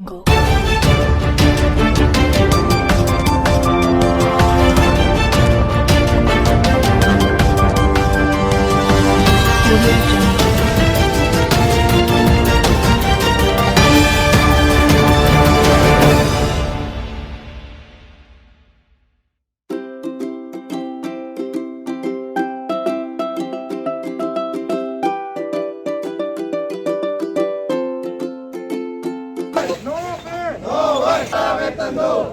Go.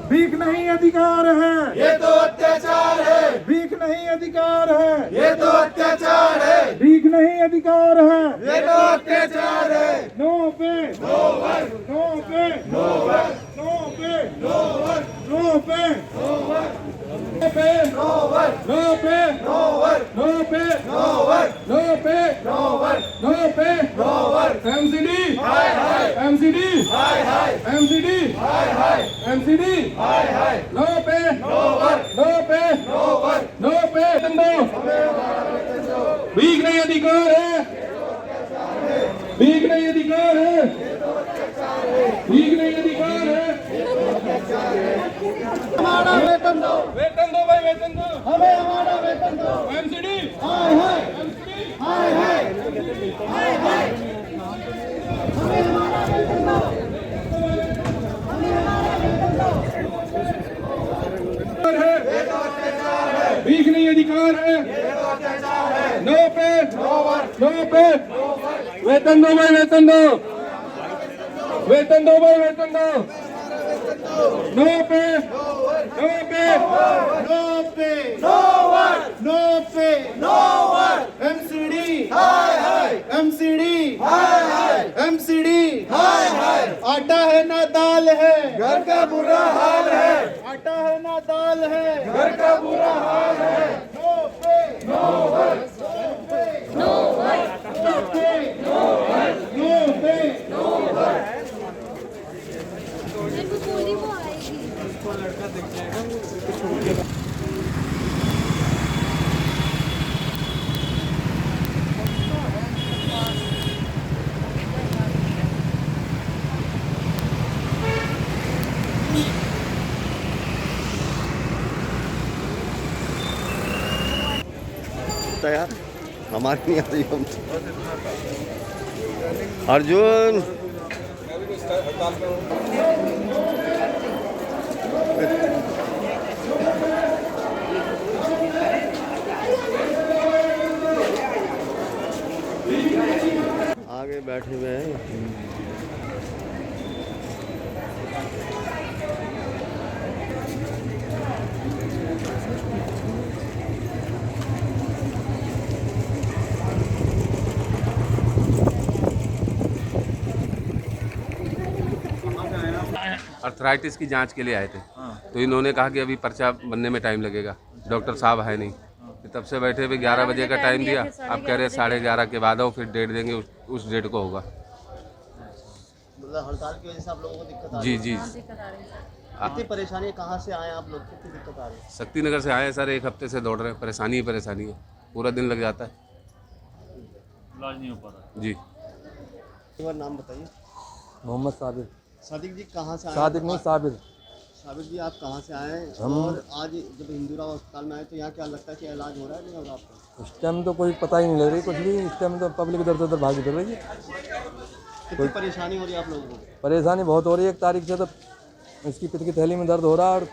भीख नहीं अधिकार है, ये तो अत्याचार है, भीख नहीं अधिकार है, ये तो अत्याचार है, भीख नहीं अधिकार है, ये तो अत्याचार है। नो पे नो वर्क, नो पे नो वर्क, नो पे नो वर्क, नो पे नो वर्क, नो पे नो वर्क, नो पे नो वर्क, नो पे नो वर्क, नो पे नो वर्क, नो पे नो वर्क। एमसीडी हाय हाय, एमसीडी हाय हाय, एमसीडी हाय हाय, एमसीडी हाय हाय। No पे no work, no पे no work, no पे भीख नहीं अधिकार है, भीख नहीं अधिकार है, भीख नहीं अधिकार है। हमारा वेतन दो, वेतन दो भाई, वेतन दो। हमें हमारा वेतन दो। एमसीडी हाय हाय, एमसीडी हाय हाय, हाय हाय। हमें हमारा वेतन दो, हमें हमारा वेतन दो। है, ये तो अत्याचार है, भीख नहीं अधिकार है। ये तो अत्याचार है। नो पे नो वर्क, नो पे वेतन दो भाई, वेतन दो। वेतन दो भाई, वेतन दो। नो पे नो पे नो पे, नो वर्क, नो पे, नो वर्क। एमसीडी हाय हाय, एमसीडी हाय हाय, एमसीडी हाय हाय। आटा है ना दाल है, घर का बुरा हाल है, आटा है ना दाल है। घर का बुरा हाल है। नो पे नो वर्क, नो पे मेरे को बोली वो आएगी। यार हमारी नहीं आ रही हम अर्जुन आगे बैठे हुए हैं। अर्थराइटिस की जांच के लिए आए थे। तो इन्होंने कहा कि अभी पर्चा बनने में टाइम लगेगा, डॉक्टर साहब है नहीं। फिर तब से बैठे हुए 11 बजे का टाइम दिया, अब कह रहे 11:30 के बाद आओ, फिर डेट देंगे, उस डेट को होगा। मतलब हड़ताल की वजह से आप लोगों को दिक्कत आ रही जी जी। है? कितनी परेशानी, कहाँ से आए आप लोग, कितनी दिक्कत आ रही है? शक्ति नगर से आए हैं सर, एक हफ्ते से दौड़ रहे हैं, परेशानी ही परेशानी है, पूरा दिन लग जाता है। इलाज नहीं हो पा रहा। जी। एक बार नाम बताइए। मोहम्मद साबिर। सादिक जी कहाँ से आए? सादिक नहीं, साबिर। साबिर जी आप कहाँ से आए हैं? हम- और आज जब हिंदूराव अस्पताल में आए तो यहाँ क्या लगता है कि इलाज हो रहा है नहीं हो रहा आपका? इस टाइम तो कोई पता ही नहीं लग रही कुछ भी। इस टाइम तो पब्लिक इधर उधर भागी फिर रही है। कितनी परेशानी हो रही है आप लोगों को? परेशानी बहुत हो रही है। 1 तारीख से तो इसकी पित्त की थैली में दर्द हो रहा है, और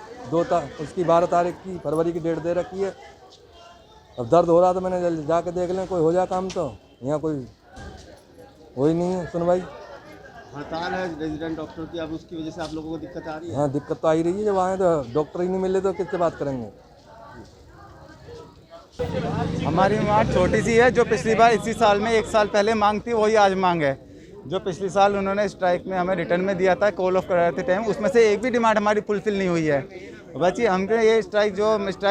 उसकी 12 तारीख की फरवरी की डेट दे रखी है। अब दर्द हो रहा तो मैंने जाके देख लें कोई हो जाए काम, तो यहाँ कोई हो ही नहीं है सुनवाई। हड़ताल है रेजिडेंट डॉक्टर की, अब उसकी वजह से आप लोगों को दिक्कत आ रही है? हाँ दिक्कत तो आ ही रही है। जब आए तो डॉक्टर ही नहीं मिले तो किससे बात करेंगे। हमारी मांग छोटी सी है, जो पिछली बार इसी साल में 1 साल पहले मांग थी वही आज मांग है। जो पिछले साल उन्होंने स्ट्राइक में हमें रिटर्न में दिया था कॉल ऑफ कराते टाइम, उसमें से एक भी डिमांड हमारी फुलफिल नहीं हुई है। बच्ची हमने ये स्ट्राइक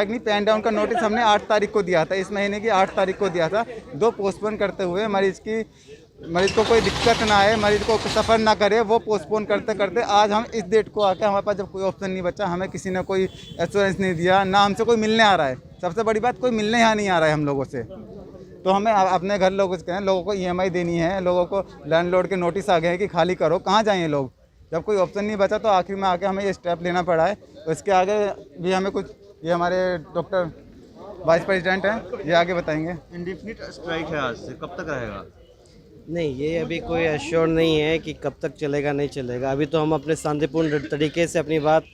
नहीं पेन डाउन का नोटिस हमने 8 तारीख को दिया था, इस महीने की 8 तारीख को दिया था। 2 पोस्टपोन करते हुए मरीज को कोई दिक्कत ना आए, मरीज को सफ़र ना करे, वो पोस्टपोन करते करते आज हम इस डेट को आके हमारे पास जब कोई ऑप्शन नहीं बचा, हमें किसी ने कोई एश्योरेंस नहीं दिया, ना हमसे कोई मिलने आ रहा है। सबसे बड़ी बात, कोई मिलने यहाँ नहीं आ रहा है हम लोगों से। तो हमें अपने घर लोगों को EMI देनी है, लोगों को लैंडलॉर्ड के नोटिस आ गए हैं कि खाली करो, कहाँ जाएँ लोग। जब कोई ऑप्शन नहीं बचा तो आखिर में आके हमें ये स्टेप लेना पड़ा है। तो इसके आगे भी हमें कुछ, ये हमारे डॉक्टर वाइस प्रेसिडेंट हैं, ये आगे बताएंगे। इंडेफिनिट स्ट्राइक है आज से, कब तक रहेगा? नहीं, ये अभी कोई एश्योर नहीं है कि कब तक चलेगा नहीं चलेगा। अभी तो हम अपने शांतिपूर्ण तरीके से अपनी बात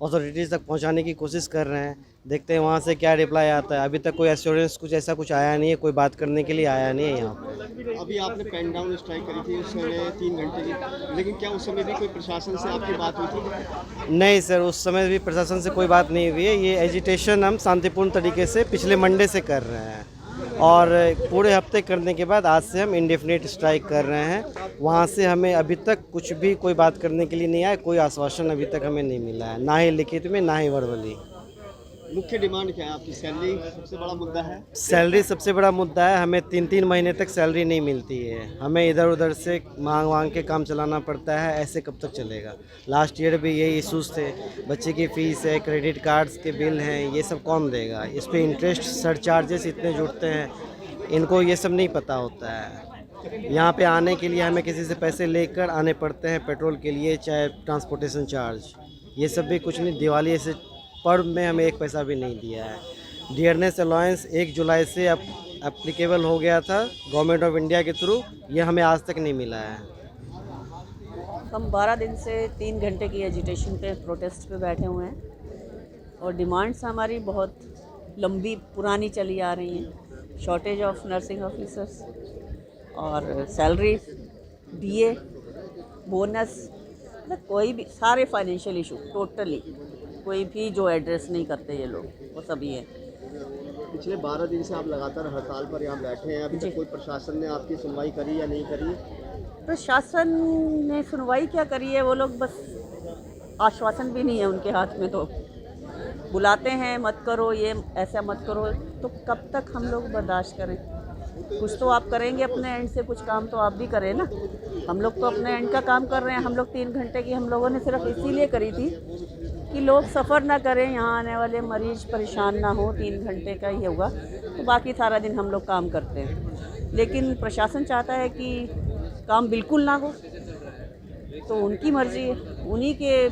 अथॉरिटीज़ तक पहुंचाने की कोशिश कर रहे हैं, देखते हैं वहां से क्या रिप्लाई आता है। अभी तक कोई एश्योरेंस कुछ आया नहीं है, कोई बात करने के लिए आया नहीं है यहाँ पर। अभी आपने पेन डाउन स्ट्राइक करी थी उस समय 3 घंटे की, लेकिन क्या उस समय भी कोई प्रशासन से आपकी बात हुई थी? नहीं सर, उस समय भी प्रशासन से कोई बात नहीं हुई है। ये एजिटेशन हम शांतिपूर्ण तरीके से पिछले मंडे से कर रहे हैं और पूरे हफ्ते करने के बाद आज से हम इंडेफिनिट स्ट्राइक कर रहे हैं। वहाँ से हमें अभी तक कुछ भी कोई बात करने के लिए नहीं आया, कोई आश्वासन अभी तक हमें नहीं मिला है, ना ही लिखित में ना ही वर्बली। मुख्य डिमांड क्या है आपकी? सैलरी सबसे बड़ा मुद्दा है? सैलरी सबसे बड़ा मुद्दा है। हमें 3-3 महीने तक सैलरी नहीं मिलती है, हमें इधर उधर से मांग के काम चलाना पड़ता है। ऐसे कब तक चलेगा? लास्ट ईयर भी यही इशूज़ थे, बच्चे की फ़ीस है, क्रेडिट कार्ड्स के बिल हैं, ये सब कौन देगा? इस पर इंटरेस्ट सरचार्जेस इतने जुड़ते हैं, इनको ये सब नहीं पता होता है। यहाँ पे आने के लिए हमें किसी से पैसे लेकर आने पड़ते हैं, पेट्रोल के लिए चाहे ट्रांसपोर्टेशन चार्ज, ये सब भी कुछ नहीं। दिवाली ऐसे पर्व में हमें 1 पैसा भी नहीं दिया है। डियरनेस अलाउंस 1 जुलाई से अब एप्लीकेबल हो गया था गवर्नमेंट ऑफ इंडिया के थ्रू, ये हमें आज तक नहीं मिला है। हम 12 दिन से 3 घंटे की एजिटेशन पे, प्रोटेस्ट पे बैठे हुए हैं और डिमांड्स हमारी बहुत लंबी पुरानी चली आ रही हैं। शॉर्टेज ऑफ नर्सिंग ऑफिसर्स और सैलरी, DA, बोनस, मतलब कोई भी सारे फाइनेंशियल इशू टोटली कोई भी जो एड्रेस नहीं करते ये लोग, वो सभी है। पिछले 12 दिन से आप लगातार हड़ताल पर यहाँ बैठे हैं, अभी तक कोई प्रशासन ने आपकी सुनवाई करी या नहीं करी? प्रशासन ने सुनवाई क्या करी है? वो लोग बस आश्वासन भी नहीं है उनके हाथ में, तो बुलाते हैं मत करो, ये ऐसा मत करो, तो कब तक हम लोग बर्दाश्त करें? कुछ तो आप करेंगे अपने एंड से, कुछ काम तो आप भी करें ना। हम लोग तो अपने एंड का काम कर रहे हैं। हम लोग 3 घंटे की हम लोगों ने सिर्फ इसीलिए करी थी कि लोग सफ़र ना करें, यहाँ आने वाले मरीज़ परेशान ना हो। 3 घंटे का ही होगा, तो बाकी सारा दिन हम लोग काम करते हैं। लेकिन प्रशासन चाहता है कि काम बिल्कुल ना हो, तो उनकी मर्ज़ी है। उन्हीं के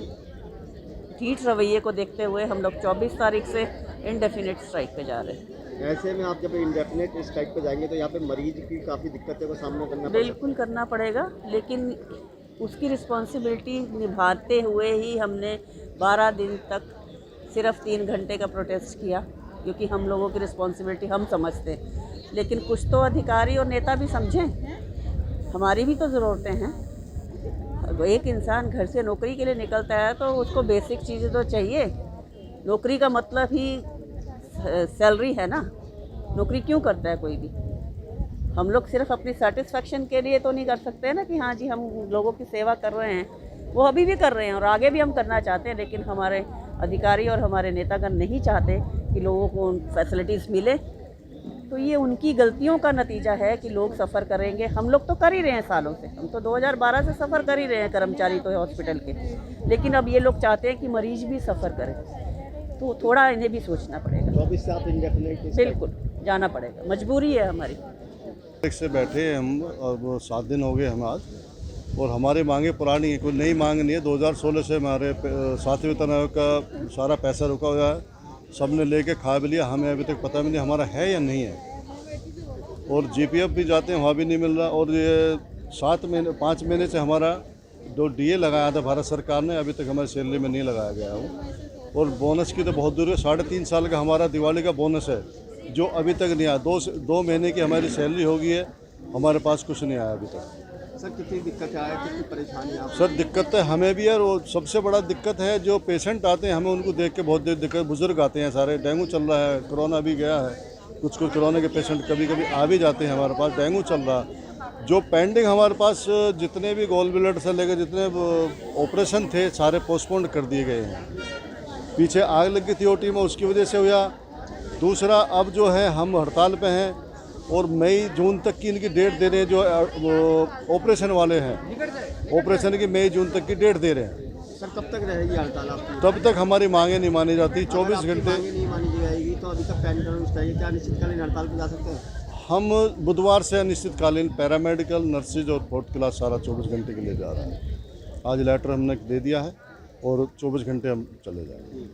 ढीठ रवैये को देखते हुए हम लोग 24 तारीख से इंडेफिनिट स्ट्राइक पे जा रहे हैं। ऐसे में आप जब इंडेफिनिट स्ट्राइक पे जाएंगे तो यहाँ पे मरीज की काफ़ी दिक्कतों का सामना करना बिल्कुल करना पड़ेगा, लेकिन उसकी रिस्पॉन्सिबिलिटी निभाते हुए ही हमने 12 दिन तक सिर्फ 3 घंटे का प्रोटेस्ट किया, क्योंकि हम लोगों की रिस्पॉन्सिबिलिटी हम समझते हैं। लेकिन कुछ तो अधिकारी और नेता भी समझें, हमारी भी तो ज़रूरतें हैं। एक इंसान घर से नौकरी के लिए निकलता है तो उसको बेसिक चीज़ें तो चाहिए। नौकरी का मतलब ही सैलरी है ना। नौकरी क्यों करता है कोई भी? हम लोग सिर्फ अपनी सेटिस्फेक्शन के लिए तो नहीं कर सकते ना कि हाँ जी हम लोगों की सेवा कर रहे हैं। वो अभी भी कर रहे हैं और आगे भी हम करना चाहते हैं, लेकिन हमारे अधिकारी और हमारे नेतागण नहीं चाहते कि लोगों को फैसिलिटीज़ मिले। तो ये उनकी गलतियों का नतीजा है कि लोग सफ़र करेंगे। हम लोग तो कर ही रहे हैं सालों से, हम तो 2012 से सफ़र कर ही रहे हैं, कर्मचारी तो हॉस्पिटल के। लेकिन अब ये लोग चाहते हैं कि मरीज भी सफ़र करें, तो थोड़ा इन्हें भी सोचना पड़ेगा। 24 से आप इंडेफिनिट बिल्कुल जाना पड़ेगा, मजबूरी है हमारी। से बैठे हैं हम और 7 दिन हो गए हम आज, और हमारी मांगे पुरानी है, कोई नई मांग नहीं है। 2016 से हमारे 7वें वेतन आयोग का सारा पैसा रुका हुआ है, सबने लेके खा भी लिया, हमें अभी तक पता भी नहीं हमारा है या नहीं है। और GPF भी जाते हैं, वहाँ भी नहीं मिल रहा। और ये 5 महीने से हमारा जो DA लगाया था भारत सरकार ने, अभी तक हमारी सैलरी में नहीं लगाया गया वो। और बोनस की तो बहुत दूर है। 3.5 साल का हमारा दिवाली का बोनस है जो अभी तक नहीं आया। 2 महीने की हमारी सैलरी हो गई है, हमारे पास कुछ नहीं आया अभी तक। सर कितनी दिक्कत आया, कितनी परेशानी आप? सर दिक्कत है हमें भी है, और सबसे बड़ा दिक्कत है जो पेशेंट आते हैं, हमें उनको देख के बहुत दिक्कत। बुजुर्ग आते हैं सारे, डेंगू चल रहा है, कोरोना भी गया है, कुछ कोरोना के पेशेंट कभी कभी आ भी जाते हैं हमारे पास, डेंगू चल रहा है। जो पेंडिंग हमारे पास जितने भी गॉल ब्लैडर से लेकर जितने ऑपरेशन थे सारे पोस्टपोन कर दिए गए हैं। पीछे आग लगी थी OT में, उसकी वजह से हुआ। दूसरा, अब जो है हम हड़ताल पे हैं और मई जून तक की इनकी डेट दे रहे हैं। जो ऑपरेशन वाले हैं, ऑपरेशन की मई जून तक की डेट दे रहे हैं। सर कब तक रहेगी हड़ताल आपकी? तब तक हमारी मांगे नहीं मानी जाती। 24 घंटे मांगे नहीं मानी जाएगी तो अभी तक पेन डाउन स्ट्राइक, क्या अनिश्चितकालीन हड़ताल पर जा सकते हैं? हम बुधवार से अनिश्चितकालीन पैरामेडिकल, नर्सिज और 4th क्लास सारा 24 घंटे के लिए जा रहा है। आज लेटर हमने दे दिया है और 24 घंटे हम चले जाएंगे।